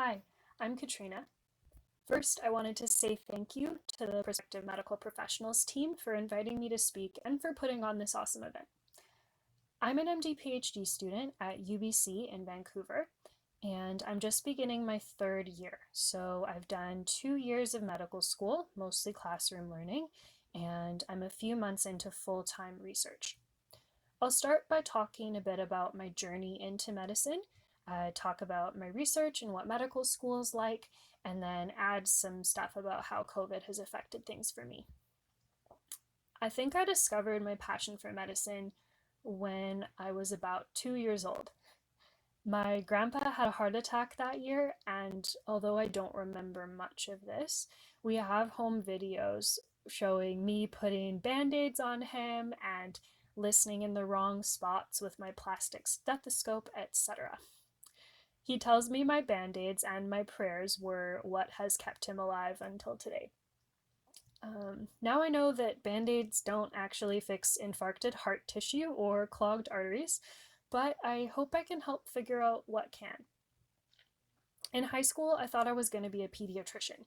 Hi, I'm Katrina. First, I wanted to say thank you to the Prospective Medical Professionals team for inviting me to speak and for putting on this awesome event. I'm an MD PhD student at UBC in Vancouver, and I'm just beginning my third year. So I've done 2 years of medical school, mostly classroom learning, and I'm a few months into full-time research. I'll start by talking a bit about my journey into medicine, talk about my research and what medical school is like, and then add some stuff about how COVID has affected things for me. I think I discovered my passion for medicine when I was about 2 years old. My grandpa had a heart attack that year, and although I don't remember much of this, we have home videos showing me putting band aids on him and listening in the wrong spots with my plastic stethoscope, etc. He tells me my band aids and my prayers were what has kept him alive until today. Now I know that band aids don't actually fix infarcted heart tissue or clogged arteries, but I hope I can help figure out what can. In high school, I thought I was going to be a pediatrician.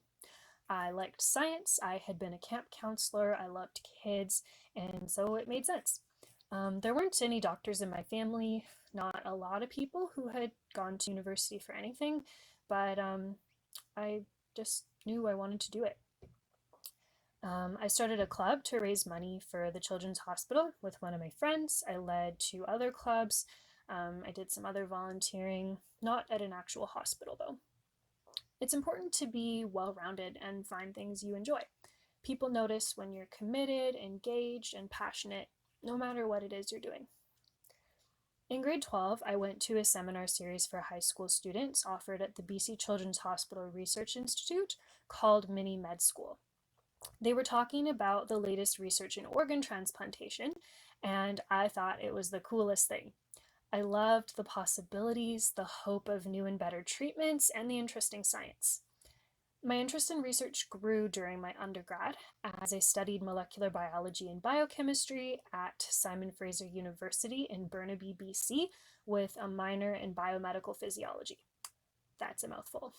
I liked science, I had been a camp counselor, I loved kids, and so it made sense. There weren't any doctors in my family, not a lot of people who had gone to university for anything, but I just knew I wanted to do it. I started a club to raise money for the Children's Hospital with one of my friends. I led two other clubs. I did some other volunteering, not at an actual hospital though. It's important to be well-rounded and find things you enjoy. People notice when you're committed, engaged, and passionate, no matter what it is you're doing. In grade 12, I went to a seminar series for high school students offered at the BC Children's Hospital Research Institute called Mini Med School. They were talking about the latest research in organ transplantation, and I thought it was the coolest thing. I loved the possibilities, the hope of new and better treatments, and the interesting science. My interest in research grew during my undergrad as I studied molecular biology and biochemistry at Simon Fraser University in Burnaby, BC, with a minor in biomedical physiology. That's a mouthful.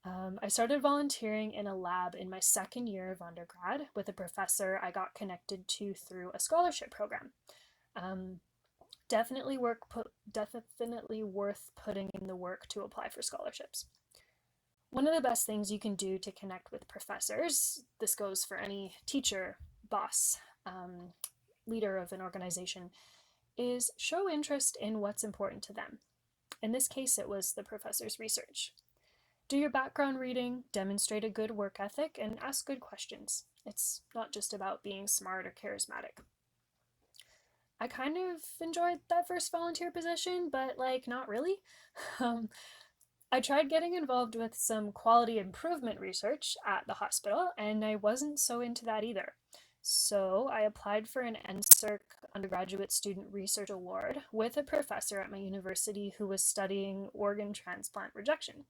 I started volunteering in a lab in my second year of undergrad with a professor I got connected to through a scholarship program. Um, definitely worth putting in the work to apply for scholarships. One of the best things you can do to connect with professors, this goes for any teacher, boss, leader of an organization, is show interest in what's important to them. In this case, it was the professor's research. Do your background reading, demonstrate a good work ethic, and ask good questions. It's not just about being smart or charismatic. I kind of enjoyed that first volunteer position, but not really. I tried getting involved with some quality improvement research at the hospital, and I wasn't so into that either. So I applied for an NSERC Undergraduate Student Research Award with a professor at my university who was studying organ transplant rejection.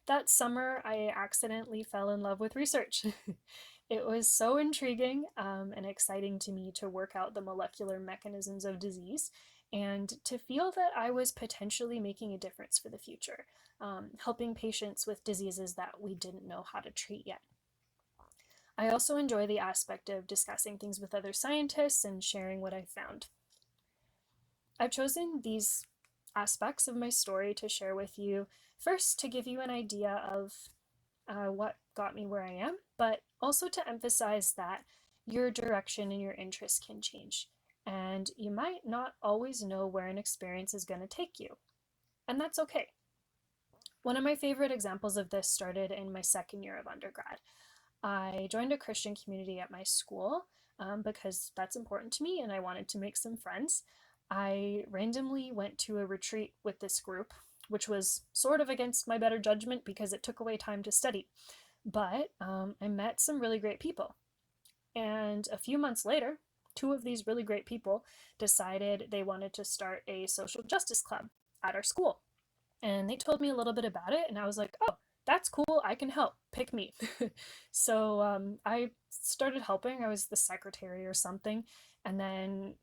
That summer, I accidentally fell in love with research. It was so intriguing and exciting to me to work out the molecular mechanisms of disease and to feel that I was potentially making a difference for the future, helping patients with diseases that we didn't know how to treat yet. I also enjoy the aspect of discussing things with other scientists and sharing what I've found. I've chosen these aspects of my story to share with you, first to give you an idea of what got me where I am, but also to emphasize that your direction and your interests can change, and you might not always know where an experience is going to take you, and that's okay. One of my favorite examples of this started in my second year of undergrad. I joined a Christian community at my school because that's important to me and I wanted to make some friends. I randomly went to a retreat with this group, which was sort of against my better judgment because it took away time to study. But I met some really great people. And a few months later, two of these really great people decided they wanted to start a social justice club at our school. And they told me a little bit about it, and I was like, oh, that's cool, I can help, pick me. So I started helping. I was the secretary or something. And then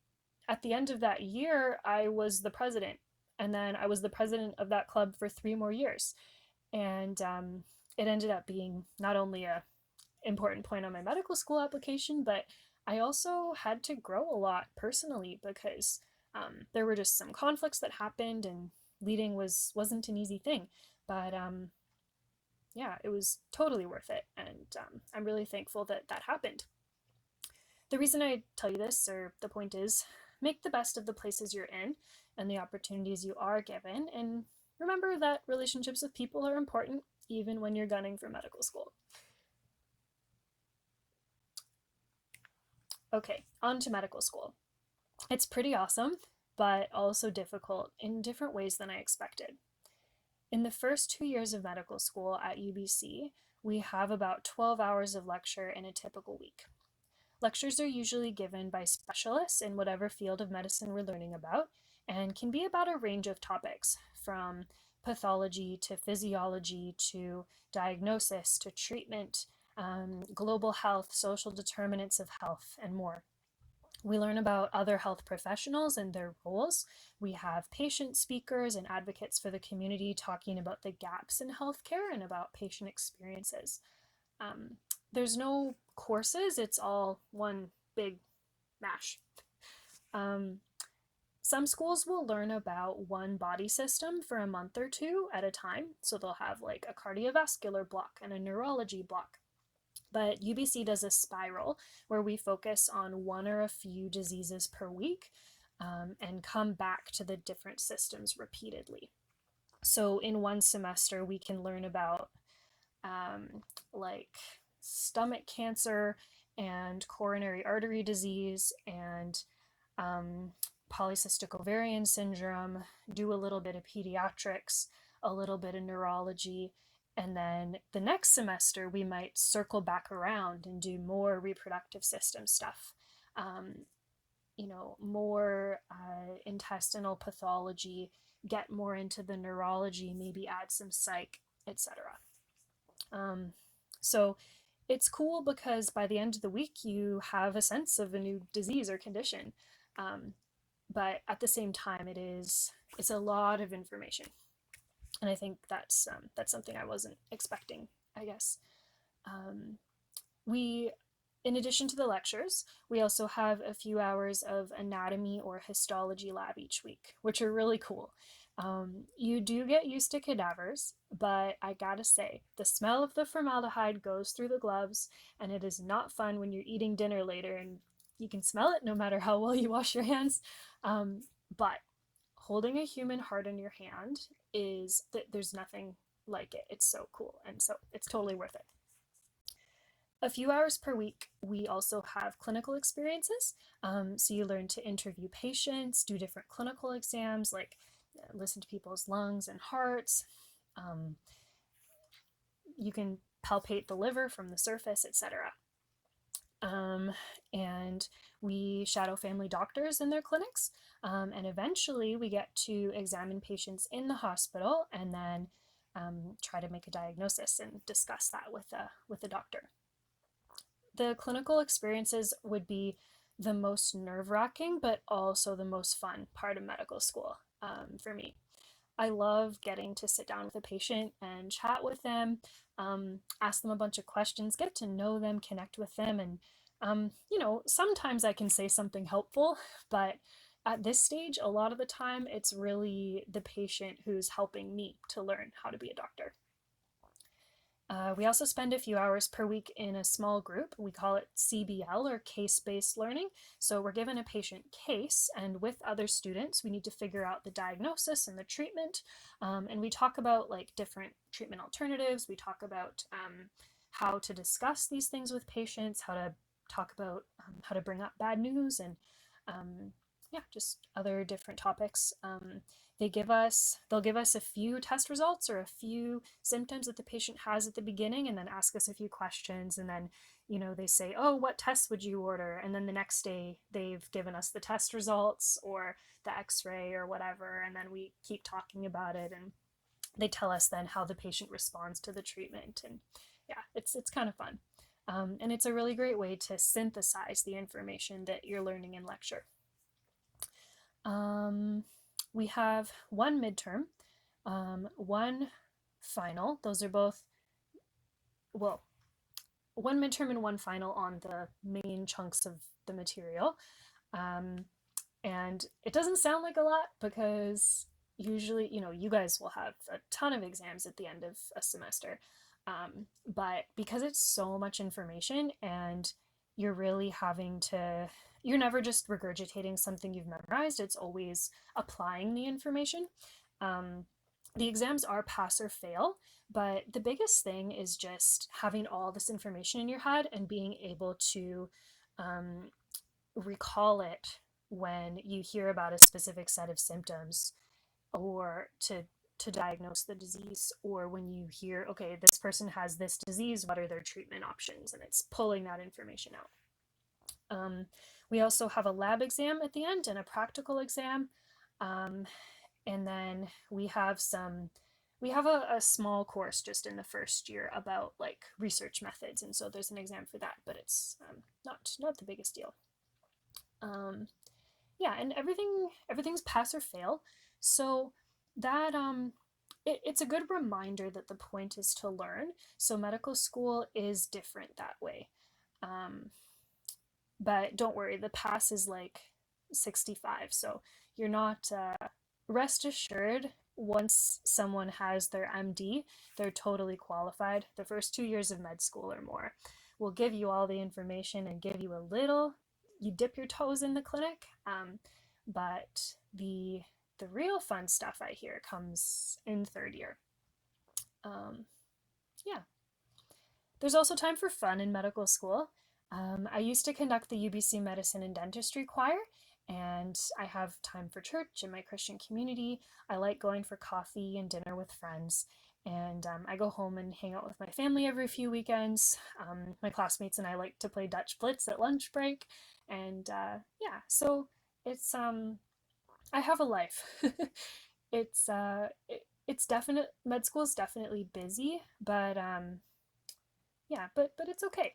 at the end of that year, I was the president. And then I was the president of that club for 3 more years. And it ended up being not only a important point on my medical school application, but I also had to grow a lot personally because there were just some conflicts that happened, and leading wasn't an easy thing. But yeah, it was totally worth it, and I'm really thankful that that happened. The reason I tell you this, or the point is, make the best of the places you're in and the opportunities you are given, and remember that relationships with people are important even when you're gunning for medical school. Okay, on to medical school. It's pretty awesome, but also difficult in different ways than I expected. In the first 2 years of medical school at UBC, we have about 12 hours of lecture in a typical week. Lectures are usually given by specialists in whatever field of medicine we're learning about, and can be about a range of topics, from pathology to physiology to diagnosis to treatment, global health, social determinants of health, and more. We learn about other health professionals and their roles. We have patient speakers and advocates for the community talking about the gaps in healthcare and about patient experiences. Um, there's no courses, it's all one big mash. Um, some schools will learn about one body system for a month or two at a time. So they'll have like a cardiovascular block and a neurology block. But UBC does a spiral where we focus on one or a few diseases per week, and come back to the different systems repeatedly. So in one semester, we can learn about like stomach cancer and coronary artery disease and polycystic ovarian syndrome, do a little bit of pediatrics, a little bit of neurology, and then the next semester we might circle back around and do more reproductive system stuff. More intestinal pathology, get more into the neurology, maybe add some psych, etc. So it's cool because by the end of the week you have a sense of a new disease or condition. But at the same time, it's a lot of information, and I think that's something I wasn't expecting, I guess. We In addition to the lectures, we also have a few hours of anatomy or histology lab each week, which are really cool. You do get used to cadavers, but I gotta say, the smell of the formaldehyde goes through the gloves, and it is not fun when you're eating dinner later and you can smell it no matter how well you wash your hands. But holding a human heart in your hand there's nothing like it. It's so cool, and so it's totally worth it. A few hours per week, we also have clinical experiences. So you learn to interview patients, do different clinical exams, like listen to people's lungs and hearts. You can palpate the liver from the surface, etc. And we shadow family doctors in their clinics. And eventually we get to examine patients in the hospital and then try to make a diagnosis and discuss that with a doctor. The clinical experiences would be the most nerve-wracking, but also the most fun part of medical school for me. I love getting to sit down with a patient and chat with them, ask them a bunch of questions, get to know them, connect with them, and sometimes I can say something helpful, but at this stage, a lot of the time, it's really the patient who's helping me to learn how to be a doctor. We also spend a few hours per week in a small group. We call it CBL, or case-based learning. So we're given a patient case, and with other students, we need to figure out the diagnosis and the treatment. And we talk about like different treatment alternatives. We talk about how to discuss these things with patients, how to talk about how to bring up bad news, and just other different topics. They'll give us a few test results or a few symptoms that the patient has at the beginning, and then ask us a few questions, and then they say, oh, what tests would you order? And then the next day they've given us the test results or the x-ray or whatever, and then we keep talking about it, and they tell us then how the patient responds to the treatment. And yeah, it's kind of fun. And it's a really great way to synthesize the information that you're learning in lecture. We have one midterm, one final. Those are both, well, one midterm and one final on the main chunks of the material. Um, and it doesn't sound like a lot because usually, you guys will have a ton of exams at the end of a semester. But because it's so much information and you're really having to, you're never just regurgitating something you've memorized, it's always applying the information. Um, the exams are pass or fail, but the biggest thing is just having all this information in your head and being able to um, recall it when you hear about a specific set of symptoms, or to diagnose the disease, or when you hear, okay, this person has this disease, what are their treatment options, and it's pulling that information out. We also have a lab exam at the end and a practical exam. um, and then we have a small course just in the first year about like research methods, and so there's an exam for that, but it's not the biggest deal. um, yeah, and everything's pass or fail, so that it's a good reminder that the point is to learn. So medical school is different that way. um, but don't worry, the pass is like 65, so you're not rest assured, once someone has their MD, they're totally qualified. The first 2 years of med school or more will give you all the information and give you a little, you dip your toes in the clinic. But the real fun stuff I hear comes in third year. Yeah. There's also time for fun in medical school. I used to conduct the UBC Medicine and Dentistry Choir, and I have time for church and my Christian community. I like going for coffee and dinner with friends, and I go home and hang out with my family every few weekends. My classmates and I like to play Dutch Blitz at lunch break, and yeah, so it's I have a life. It's definite med school is definitely busy, but yeah, but it's okay.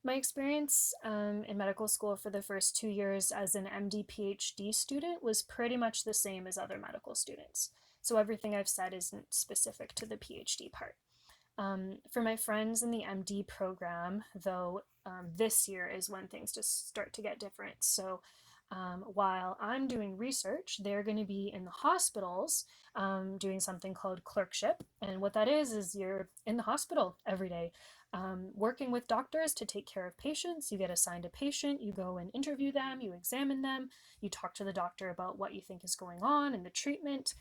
My experience in medical school for the first 2 years as an MD PhD student was pretty much the same as other medical students. So everything I've said isn't specific to the PhD part. For my friends in the MD program, though, this year is when things just start to get different. So while I'm doing research, they're going to be in the hospitals doing something called clerkship. And what that is you're in the hospital every day, working with doctors to take care of patients. You get assigned a patient, you go and interview them, you examine them, you talk to the doctor about what you think is going on and the treatment.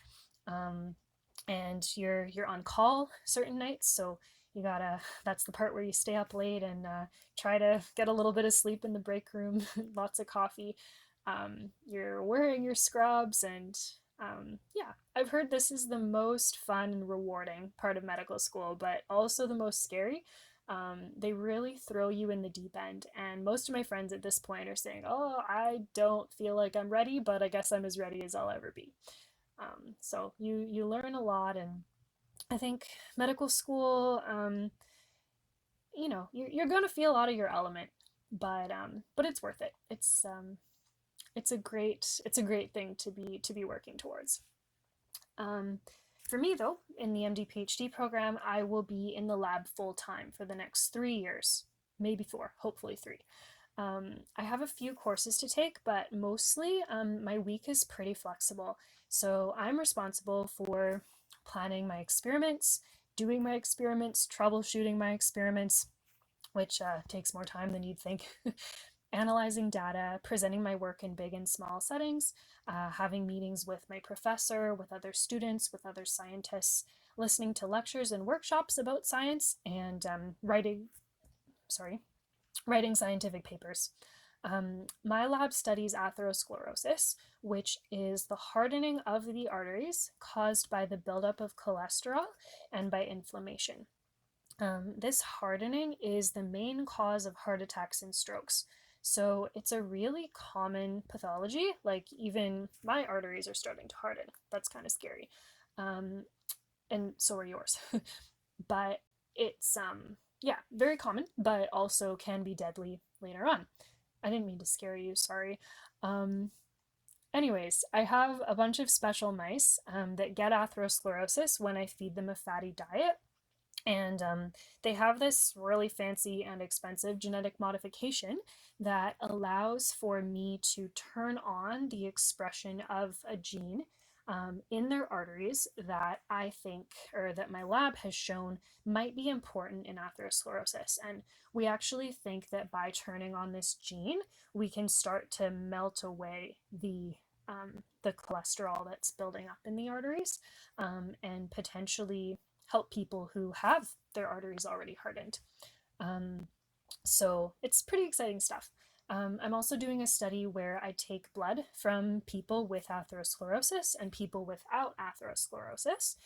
And you're on call certain nights, so you gotta, that's the part where you stay up late and try to get a little bit of sleep in the break room, lots of coffee. You're wearing your scrubs, and yeah, I've heard this is the most fun and rewarding part of medical school, but also the most scary. They really throw you in the deep end, and most of my friends at this point are saying, oh, I don't feel like I'm ready, but I guess I'm as ready as I'll ever be. So you learn a lot, and I think medical school, you're gonna feel out of your element, but it's worth it. It's a great thing to be working towards. Um, for me though, in the MD PhD program, I will be in the lab full time for the next 3 years, maybe four, hopefully three. I have a few courses to take, but mostly my week is pretty flexible. So I'm responsible for planning my experiments, doing my experiments, troubleshooting my experiments, which takes more time than you'd think, analyzing data, presenting my work in big and small settings, having meetings with my professor, with other students, with other scientists, listening to lectures and workshops about science, and writing scientific papers. My lab studies atherosclerosis, which is the hardening of the arteries caused by the buildup of cholesterol and by inflammation. This hardening is the main cause of heart attacks and strokes. So it's a really common pathology. Like, even my arteries are starting to harden. That's kind of scary. And so are yours. But it's, yeah, very common, but also can be deadly later on. I didn't mean to scare you, sorry. Um, Anyways, I have a bunch of special mice that get atherosclerosis when I feed them a fatty diet. And they have this really fancy and expensive genetic modification that allows for me to turn on the expression of a gene in their arteries that I think, or that my lab has shown, might be important in atherosclerosis. And we actually think that by turning on this gene, we can start to melt away the cholesterol that's building up in the arteries, and potentially help people who have their arteries already hardened. Um, so it's pretty exciting stuff. I'm also doing a study where I take blood from people with atherosclerosis and people without atherosclerosis.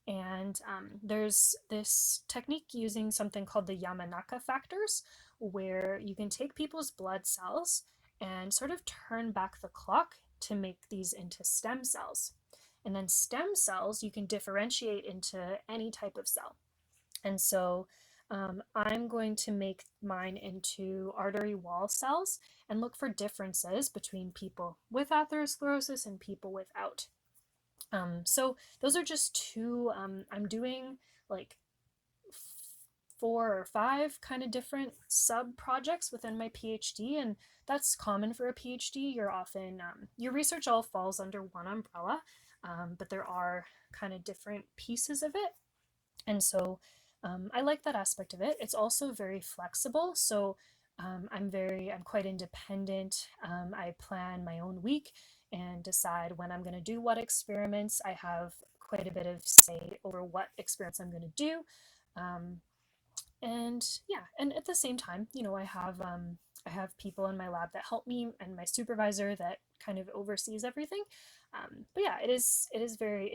And there's this technique using something called the Yamanaka factors, where you can take people's blood cells and sort of turn back the clock to make these into stem cells. And then stem cells you can differentiate into any type of cell. And so I'm going to make mine into artery wall cells and look for differences between people with atherosclerosis and people without. So those are just two. I'm doing like 4 or 5 kind of different sub projects within my PhD, and that's common for a PhD. You're often your research all falls under one umbrella, but there are kind of different pieces of it, and so I like that aspect of it. It's also very flexible, so I'm quite independent. I plan my own week and decide when I'm going to do what experiments. I have quite a bit of say over what experiments I'm going to do. Um, and yeah, and at the same time, I have people in my lab that help me, and my supervisor that kind of oversees everything. But yeah, it's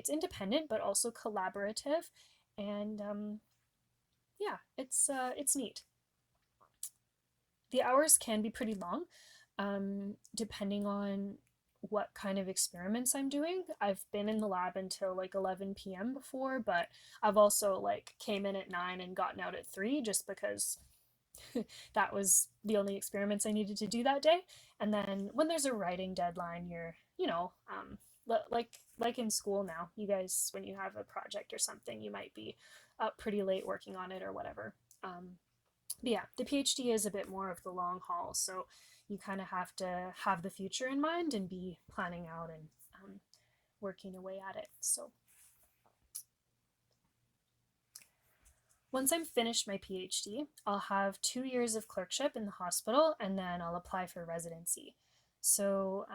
independent but also collaborative, and yeah, it's neat. The hours can be pretty long, depending on what kind of experiments I'm doing. I've been in the lab until like 11 p.m. before, but I've also like came in at 9 and gotten out at 3 just because that was the only experiments I needed to do that day. And then when there's a writing deadline, like in school now, you guys, when you have a project or something, you might be up pretty late working on it or whatever. But yeah, the PhD is a bit more of the long haul, so you kind of have to have the future in mind and be planning out and working away at it. So once I'm finished my PhD, I'll have 2 years of clerkship in the hospital, and then I'll apply for residency. So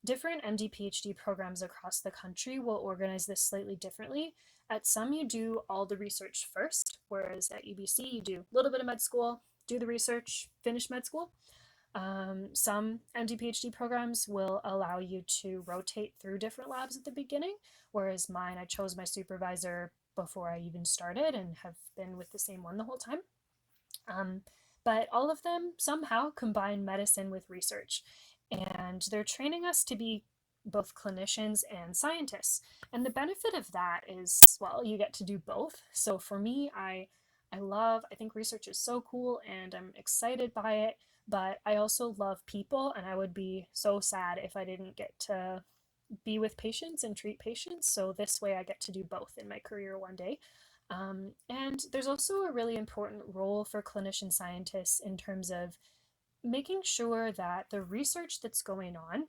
different MD PhD programs across the country will organize this slightly differently. At some, you do all the research first, whereas at UBC, you do a little bit of med school, do the research, finish med school. Some MD PhD programs will allow you to rotate through different labs at the beginning, whereas mine, I chose my supervisor before I even started and have been with the same one the whole time. But all of them somehow combine medicine with research, and they're training us to be both clinicians and scientists. And the benefit of that is, well, you get to do both. So for me, I think research is so cool and I'm excited by it, but I also love people, and I would be so sad if I didn't get to be with patients and treat patients. So this way I get to do both in my career one day. And there's also a really important role for clinician scientists in terms of making sure that the research that's going on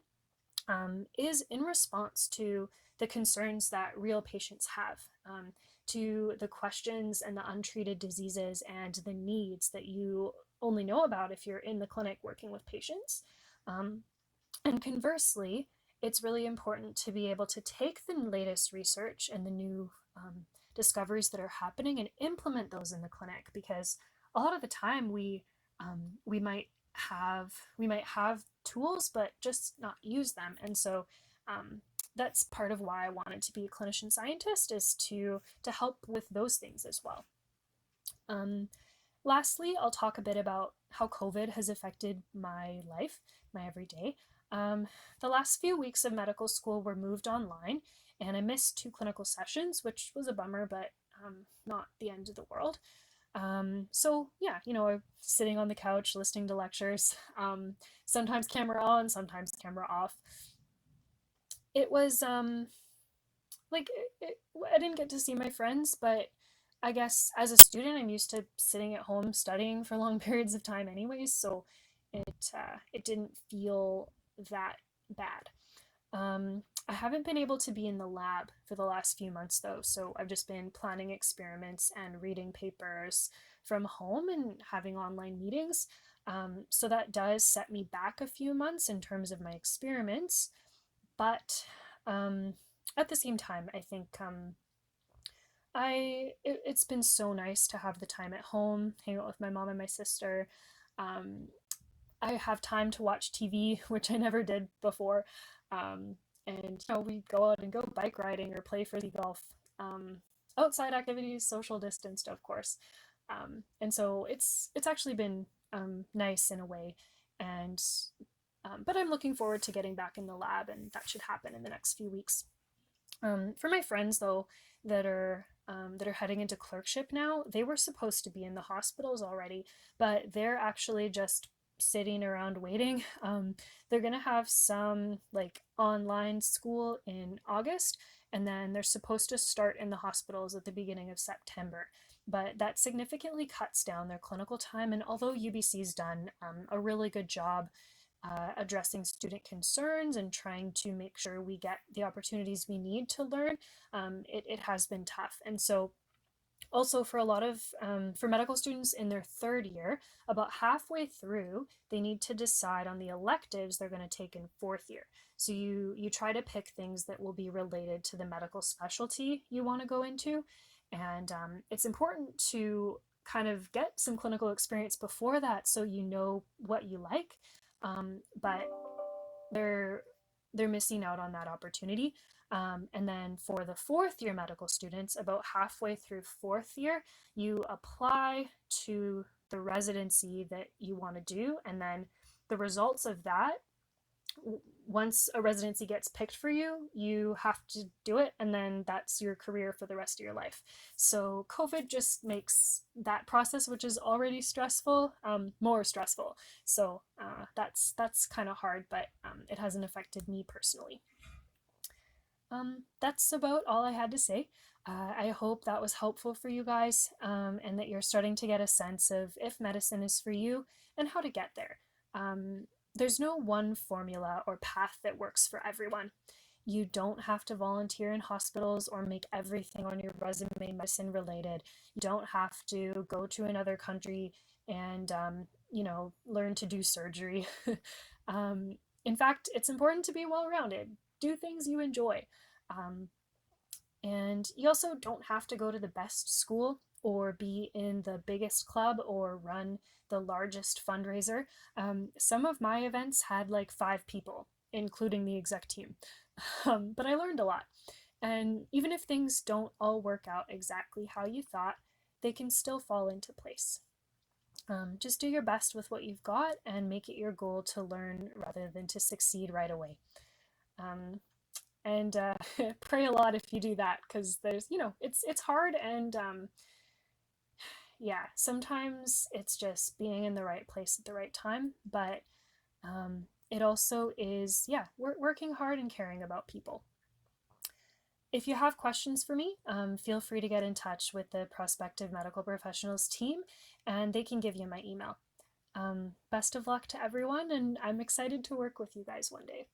is in response to the concerns that real patients have, to the questions and the untreated diseases and the needs that you only know about if you're in the clinic working with patients. And conversely, it's really important to be able to take the latest research and the new discoveries that are happening and implement those in the clinic, because a lot of the time we might have tools but just not use them. And so that's part of why I wanted to be a clinician scientist, is to help with those things as well. Um, Lastly, I'll talk a bit about how COVID has affected my life, my everyday. The last few weeks of medical school were moved online, and I missed 2 clinical sessions, which was a bummer, but not the end of the world. So yeah, I'm sitting on the couch listening to lectures, sometimes camera on, sometimes camera off. it was like I didn't get to see my friends, but I guess as a student, I'm used to sitting at home studying for long periods of time, anyways. So it didn't feel that bad. I haven't been able to be in the lab for the last few months though, so I've just been planning experiments and reading papers from home and having online meetings. So that does set me back a few months in terms of my experiments, but um, at the same time, I think it's been so nice to have the time at home, hang out with my mom and my sister. Um, I have time to watch TV, which I never did before. Um, and we go out and go bike riding or play frisbee golf. Outside activities, social distanced, of course. And so it's actually been nice in a way. And but I'm looking forward to getting back in the lab, and that should happen in the next few weeks. For my friends though, that are heading into clerkship now, they were supposed to be in the hospitals already, but they're actually just sitting around waiting. They're gonna have some like online school in August, and then they're supposed to start in the hospitals at the beginning of September. But that significantly cuts down their clinical time. And although UBC's done a really good job addressing student concerns and trying to make sure we get the opportunities we need to learn, it has been tough. And so also for a lot of for medical students in their third year, about halfway through, they need to decide on the electives they're going to take in fourth year. So you try to pick things that will be related to the medical specialty you want to go into, and it's important to kind of get some clinical experience before that so you know what you like. But they're they're missing out on that opportunity. And then for the fourth year medical students, about halfway through fourth year, you apply to the residency that you want to do, and then the results of that, once a residency gets picked for you, you have to do it, and then that's your career for the rest of your life. So COVID just makes that process, which is already stressful, more stressful. So that's kind of hard, but it hasn't affected me personally. That's about all I had to say. I hope that was helpful for you guys, and that you're starting to get a sense of if medicine is for you and how to get there. There's no one formula or path that works for everyone. You don't have to volunteer in hospitals or make everything on your resume medicine related. You don't have to go to another country and, learn to do surgery. In fact, it's important to be well rounded. Do things you enjoy. Um, and you also don't have to go to the best school or be in the biggest club or run the largest fundraiser. Some of my events had like 5 people, including the exec team. But I learned a lot. And even if things don't all work out exactly how you thought, they can still fall into place. Just do your best with what you've got and make it your goal to learn rather than to succeed right away. Um, and pray a lot if you do that, because it's hard, and yeah, sometimes it's just being in the right place at the right time, but it also is, yeah, working hard and caring about people. If you have questions for me, feel free to get in touch with the prospective medical professionals team, and they can give you my email. Best of luck to everyone, and I'm excited to work with you guys one day.